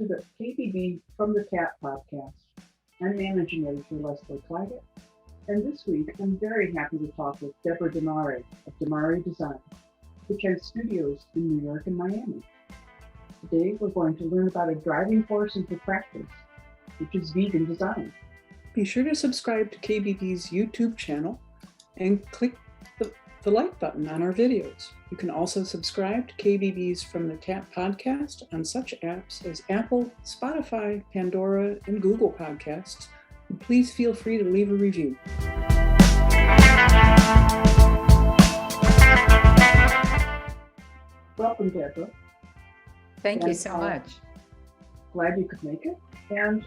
to the KBB From the Cat podcast. I'm managing editor Leslie Claggett, and this week I'm very happy to talk with Deborah DiMare of DiMare Design, which has studios in New York and Miami. Today we're going to learn about a driving force into practice, which is vegan design. Be sure to subscribe to KBB's YouTube channel and click the like button on our videos. You can also subscribe to KBB's From the Cat podcast on such apps as Apple, Spotify, Pandora, and Google Podcasts. And please feel free to leave a review. Welcome, Deborah. Thank you so much. Glad you could make it. And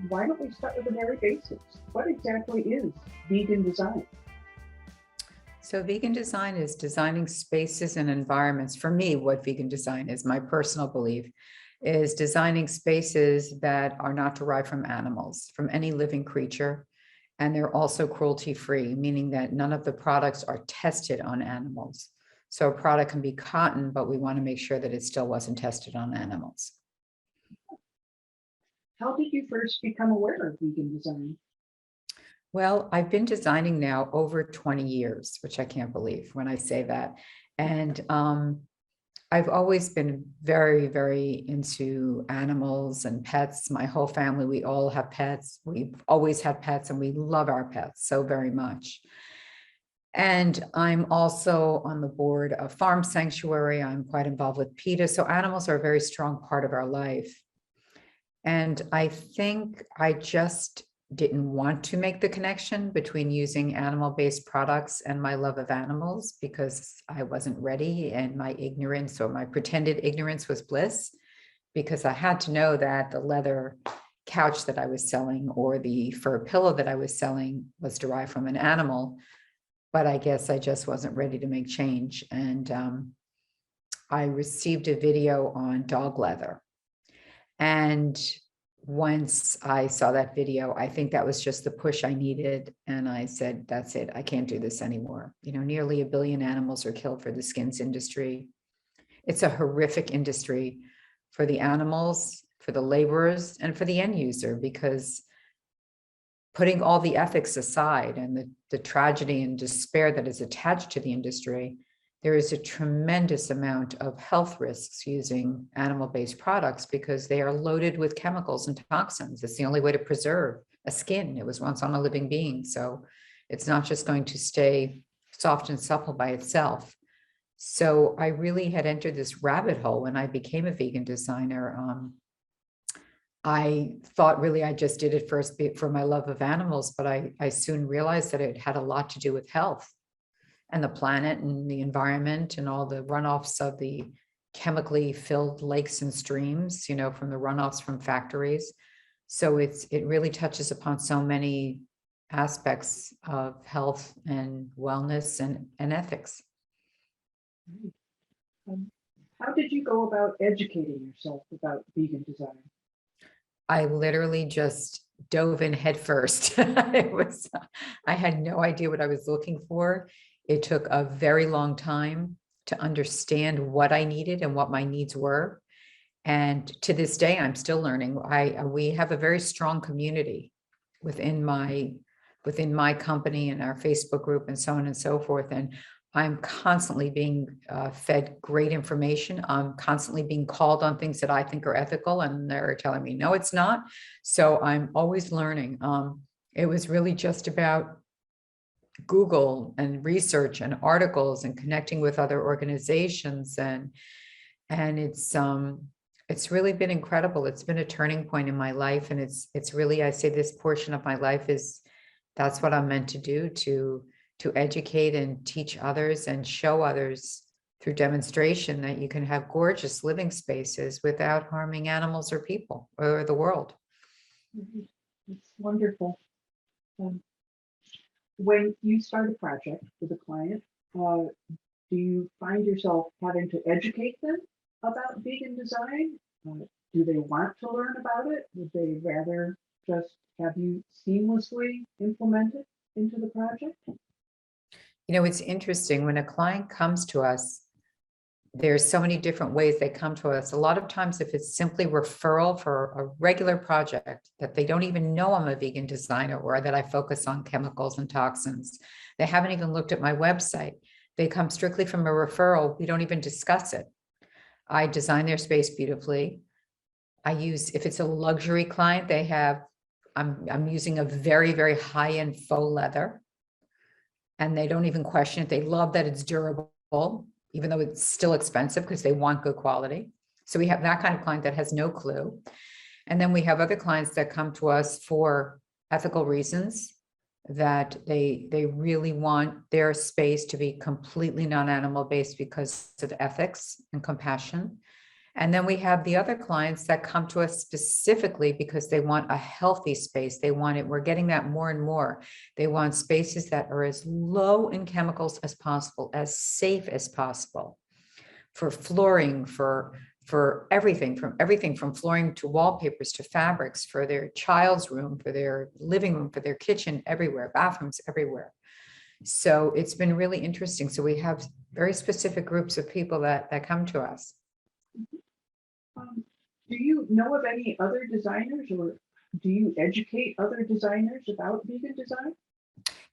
why don't we start with the very basics? What exactly is vegan design? So vegan design is designing spaces and environments. For me, what vegan design is, my personal belief, is designing spaces that are not derived from animals, from any living creature. And they're also cruelty-free, meaning that none of the products are tested on animals. So a product can be cotton, but we want to make sure that it still wasn't tested on animals. How did you first become aware of vegan design? Well, I've been designing now over 20 years, which I can't believe when I say that. And I've always been very, very into animals and pets. My whole family, we all have pets. We've always had pets and we love our pets so very much. And I'm also on the board of Farm Sanctuary. I'm quite involved with PETA. So animals are a very strong part of our life. And I think I just didn't want to make the connection between using animal-based products and my love of animals because I wasn't ready, and my ignorance or my pretended ignorance was bliss, because I had to know that the leather couch that I was selling or the fur pillow that I was selling was derived from an animal. But I guess I just wasn't ready to make change. And I received a video on dog leather. And once I saw that video, I think that was just the push I needed. And I said, that's it. I can't do this anymore. You know, nearly 1 billion animals are killed for the skins industry. It's a horrific industry for the animals, for the laborers, and for the end user, because putting all the ethics aside and the tragedy and despair that is attached to the industry, there is a tremendous amount of health risks using animal-based products because they are loaded with chemicals and toxins. It's the only way to preserve a skin. It was once on a living being. So it's not just going to stay soft and supple by itself. So I really had entered this rabbit hole when I became a vegan designer. I thought really I just did it first for my love of animals, but I soon realized that it had a lot to do with health and the planet and the environment and all the runoffs of the chemically filled lakes and streams, you know, from the runoffs from factories. So it really touches upon so many aspects of health and wellness and ethics. How did you go about educating yourself about vegan design? I literally just dove in head first. I had no idea what I was looking for. It took a very long time to understand what I needed and what my needs were. And to this day, I'm still learning. We have a very strong community within my company and our Facebook group and so on and so forth. And I'm constantly being fed great information. I'm constantly being called on things that I think are ethical, and they're telling me, no, it's not. So I'm always learning. It was really just about Google and research and articles and connecting with other organizations. And it's really been incredible. It's been a turning point in my life. And it's really, I say this portion of my life that's what I'm meant to do, to educate and teach others and show others through demonstration that you can have gorgeous living spaces without harming animals or people or the world. It's wonderful. When you start a project with a client, do you find yourself having to educate them about vegan design? Do they want to learn about it? Would they rather just have you seamlessly implement it into the project? You know, it's interesting when a client comes to us, There's so many different ways they come to us. A lot of times, if it's simply referral for a regular project that they don't even know I'm a vegan designer or that I focus on chemicals and toxins, they haven't even looked at my website. They come strictly from a referral. We don't even discuss it. I design their space beautifully. I use, if it's a luxury client, they have, I'm using a very, very high-end faux leather, and they don't even question it. They love that it's durable, even though it's still expensive because they want good quality. So we have that kind of client that has no clue. And then we have other clients that come to us for ethical reasons, that they really want their space to be completely non-animal based because of ethics and compassion. And then we have the other clients that come to us specifically because they want a healthy space. They want it, we're getting that more and more. They want spaces that are as low in chemicals as possible, as safe as possible, for flooring, for everything from flooring to wallpapers to fabrics, for their child's room, for their living room, for their kitchen, everywhere, bathrooms everywhere. So it's been really interesting. So we have very specific groups of people that come to us. Do you know of any other designers, or do you educate other designers about vegan design?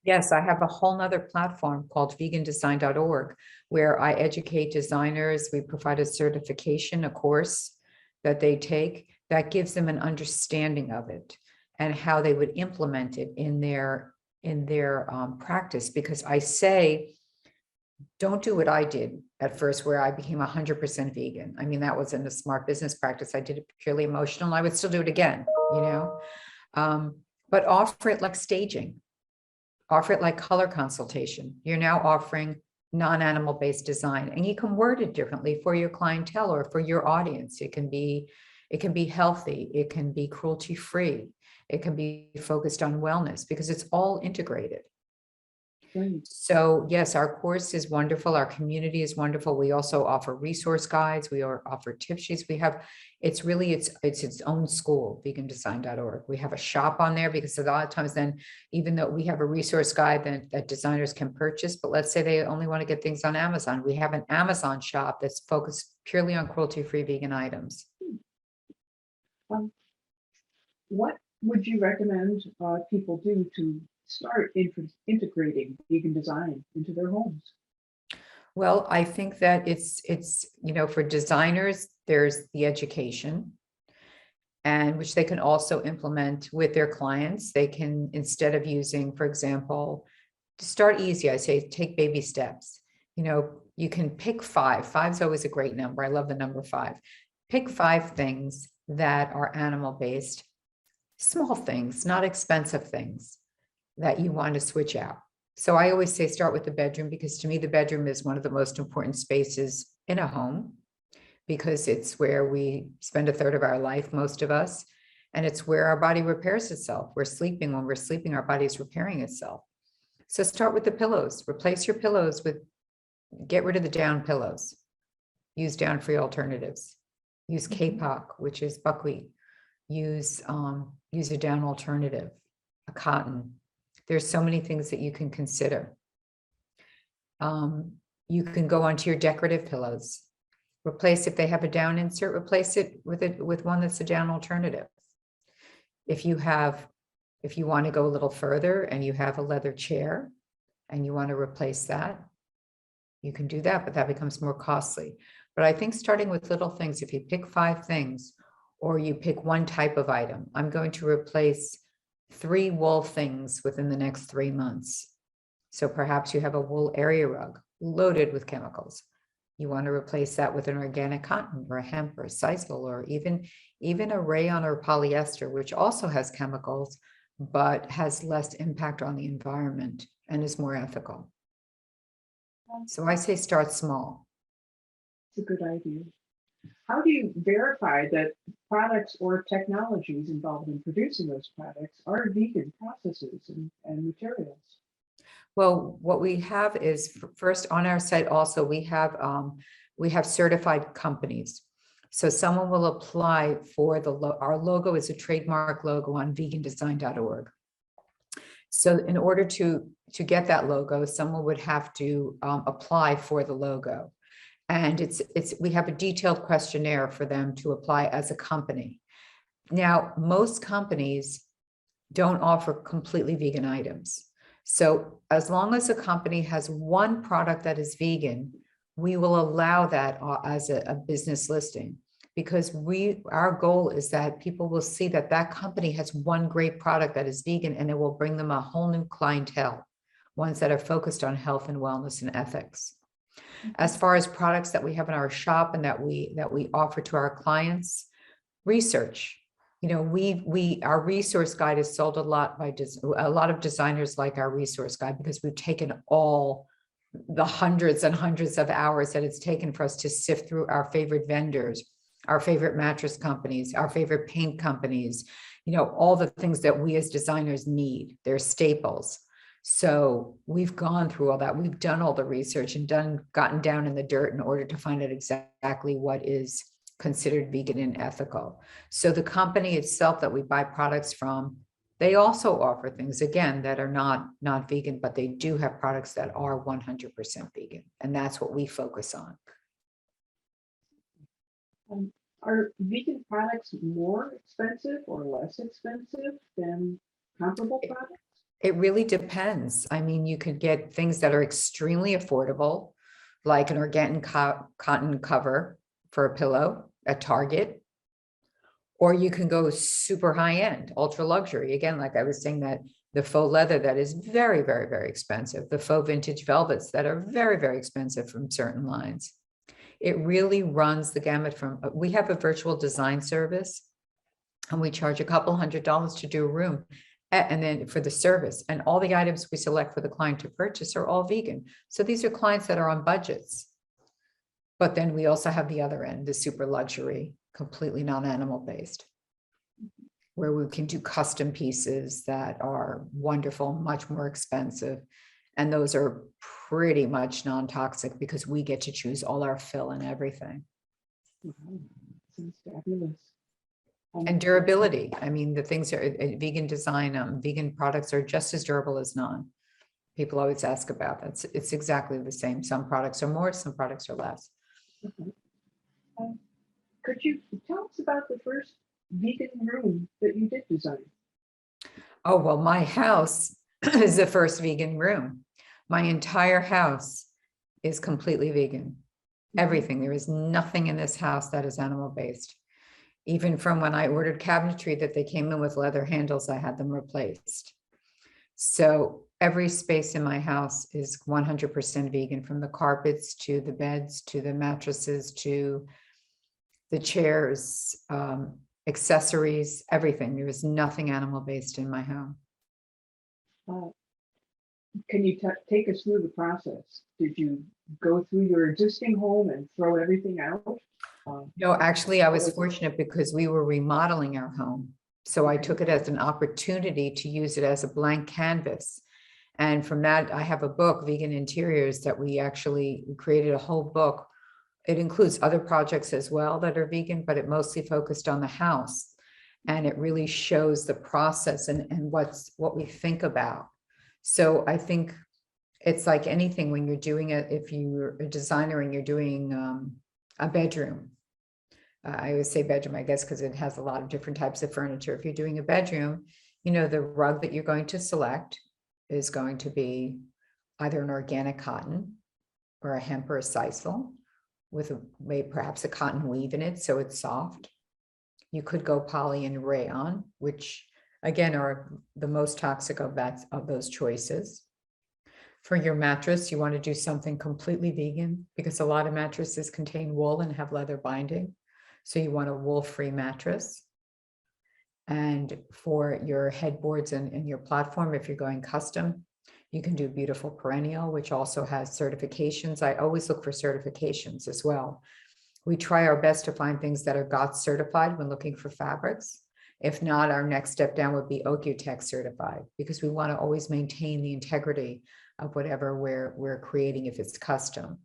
Yes, I have a whole nother platform called vegandesign.org, where I educate designers. We provide a certification, a course that they take that gives them an understanding of it and how they would implement it in their practice. Because I say, don't do what I did at first, where I became 100% vegan. I mean, that wasn't a smart business practice. I did it purely emotional. I would still do it again, you know, but offer it like staging, offer it like color consultation. You're now offering non-animal based design, and you can word it differently for your clientele or for your audience. It can be healthy. It can be cruelty free. It can be focused on wellness, because it's all integrated. So yes, our course is wonderful. Our community is wonderful. We also offer resource guides. We offer tip sheets. We have, it's its own school, vegandesign.org. We have a shop on there, because a lot of times then, even though we have a resource guide that designers can purchase, but let's say they only want to get things on Amazon, we have an Amazon shop that's focused purely on cruelty-free vegan items. What would you recommend people do to start integrating vegan design into their homes? Well, I think that it's, you know, for designers, there's the education, and which they can also implement with their clients. They can, instead of using, for example, to start easy, I say, take baby steps. You know, you can pick five. Five's always a great number. I love the number 5. Pick 5 things that are animal-based, small things, not expensive things, that you want to switch out. So I always say start with the bedroom, because to me, the bedroom is one of the most important spaces in a home, because it's where we spend a third of our life, most of us, and it's where our body repairs itself. We're sleeping. When we're sleeping, our body is repairing itself. So start with the pillows. Replace your pillows with, get rid of the down pillows. Use down-free alternatives. Use kapok, which is buckwheat. Use a down alternative, a cotton. There's so many things that you can consider. You can go onto your decorative pillows. Replace, if they have a down insert, replace it with one that's a down alternative. If you want to go a little further and you have a leather chair and you want to replace that, you can do that, but that becomes more costly. But I think starting with little things, if you pick 5 things, or you pick one type of item, I'm going to replace 3 wool things within the next 3 months. So perhaps you have a wool area rug loaded with chemicals. You want to replace that with an organic cotton or a hemp or a sisal, or even a rayon or polyester, which also has chemicals, but has less impact on the environment and is more ethical. So I say start small. It's a good idea. How do you verify that products or technologies involved in producing those products are vegan processes and materials? Well, what we have is, first on our site also, we have certified companies. So someone will apply for our logo is a trademark logo on vegandesign.org. So in order to get that logo, someone would have to apply for the logo. And we have a detailed questionnaire for them to apply as a company. Now, most companies don't offer completely vegan items. So as long as a company has one product that is vegan, we will allow that as a business listing, because our goal is that people will see that that company has one great product that is vegan, and it will bring them a whole new clientele, ones that are focused on health and wellness and ethics. As far as products that we have in our shop and that we offer to our clients, research. You know, our resource guide is sold a lot by a lot of designers like our resource guide, because we've taken all the hundreds and hundreds of hours that it's taken for us to sift through our favorite vendors, our favorite mattress companies, our favorite paint companies, you know, all the things that we as designers need. They're staples. So we've gone through all that. We've done all the research and gotten down in the dirt in order to find out exactly what is considered vegan and ethical. So the company itself that we buy products from, they also offer things, again, that are not vegan, but they do have products that are 100% vegan. And that's what we focus on. Are vegan products more expensive or less expensive than comparable products? It really depends. I mean, you could get things that are extremely affordable, like an organic cotton cover for a pillow at Target, or you can go super high end, ultra luxury. Again, like I was saying, that the faux leather that is very, very, very expensive, the faux vintage velvets that are very, very expensive from certain lines. It really runs the gamut from, we have a virtual design service and we charge a couple $100 to do a room. And then for the service, and all the items we select for the client to purchase are all vegan. So these are clients that are on budgets. But then we also have the other end, the super luxury, completely non-animal based, where we can do custom pieces that are wonderful, much more expensive. And those are pretty much non-toxic because we get to choose all our fill and everything. Wow, sounds fabulous. And durability. I mean, the things are vegan design, vegan products are just as durable as non. People always ask about that. It's exactly the same. Some products are more, some products are less. Okay. Could you tell us about the first vegan room that you did design? Oh, well, my house is the first vegan room. My entire house is completely vegan. Everything. There is nothing in this house that is animal based. Even from when I ordered cabinetry that they came in with leather handles, I had them replaced. So every space in my house is 100% vegan, from the carpets to the beds, to the mattresses, to the chairs, accessories, everything. There is nothing animal based in my home. Can you take us through the process? Did you go through your existing home and throw everything out? No, actually, I was fortunate because we were remodeling our home. So I took it as an opportunity to use it as a blank canvas. And from that, I have a book, Vegan Interiors, that we actually created a whole book. It includes other projects as well that are vegan, but it mostly focused on the house. And it really shows the process and what we think about. So I think it's like anything when you're doing it, if you're a designer and you're doing a bedroom. I always say bedroom, I guess, because it has a lot of different types of furniture. If you're doing a bedroom, you know, the rug that you're going to select is going to be either an organic cotton or a hemp or a sisal with perhaps a cotton weave in it, so it's soft. You could go poly and rayon, which again are the most toxic of those choices. For your mattress, you want to do something completely vegan because a lot of mattresses contain wool and have leather binding. So you want a wool-free mattress. And for your headboards and your platform, if you're going custom, you can do beautiful perennial, which also has certifications. I always look for certifications as well. We try our best to find things that are GOTS certified when looking for fabrics. If not, our next step down would be OcuTech certified, because we want to always maintain the integrity of whatever we're creating if it's custom.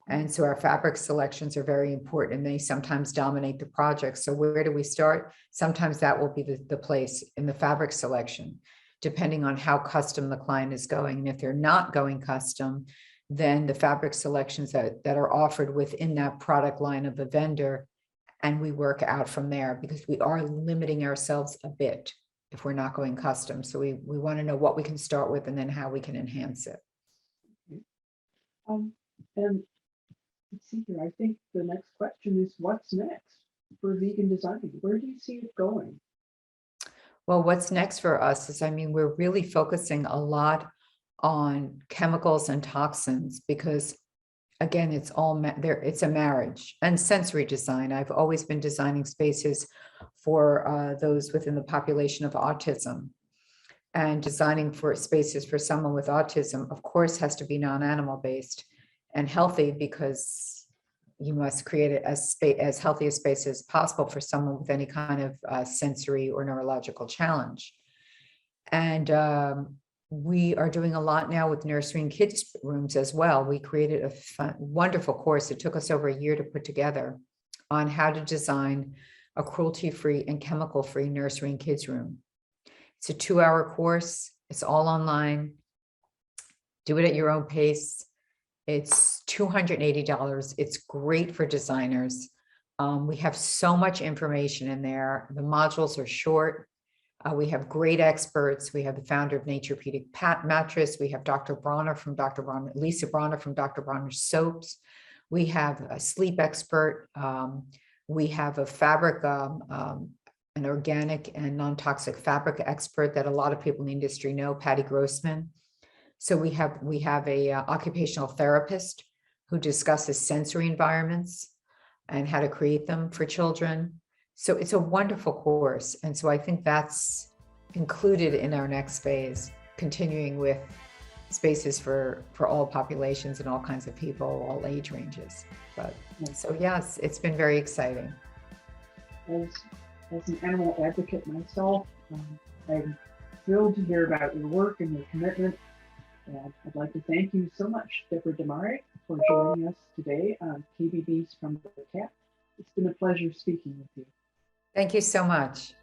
And so our fabric selections are very important, and they sometimes dominate the project. So where do we start? Sometimes that will be the place in the fabric selection, depending on how custom the client is going. And if they're not going custom, than the fabric selections that are offered within that product line of a vendor. And we work out from there because we are limiting ourselves a bit if we're not going custom. So we want to know what we can start with and then how we can enhance it. And let's see here. I think the next question is, what's next for vegan design? Where do you see it going? Well, what's next for us is, I mean, we're really focusing a lot on chemicals and toxins because, again, it's all there. It's a marriage and sensory design. I've always been designing spaces for those within the population of autism, and designing for spaces for someone with autism, of course, has to be non-animal based and healthy, because you must create it as healthy a space as possible for someone with any kind of sensory or neurological challenge. And we are doing a lot now with nursery and kids rooms as well. We created a fun, wonderful course. It took us over a year to put together on how to design a cruelty-free and chemical-free nursery and kids room. It's a 2-hour course. It's all online. Do it at your own pace. It's $280. It's great for designers. We have so much information in there. The modules are short. We have great experts. We have the founder of Naturepedic Mattress. We have Dr. Bronner from Dr. Bronner, Lisa Bronner from Dr. Bronner's Soaps. We have a sleep expert. We have a fabric, an organic and non-toxic fabric expert that a lot of people in the industry know, Patty Grossman. So we have a occupational therapist who discusses sensory environments and how to create them for children. So it's a wonderful course. And so I think that's included in our next phase, continuing with spaces for all populations and all kinds of people, all age ranges. But so yes, it's been very exciting. As an animal advocate myself, I'm thrilled to hear about your work and your commitment. And I'd like to thank you so much, Deborah DiMare, for joining us today on KBB's From the Cat. It's been a pleasure speaking with you. Thank you so much.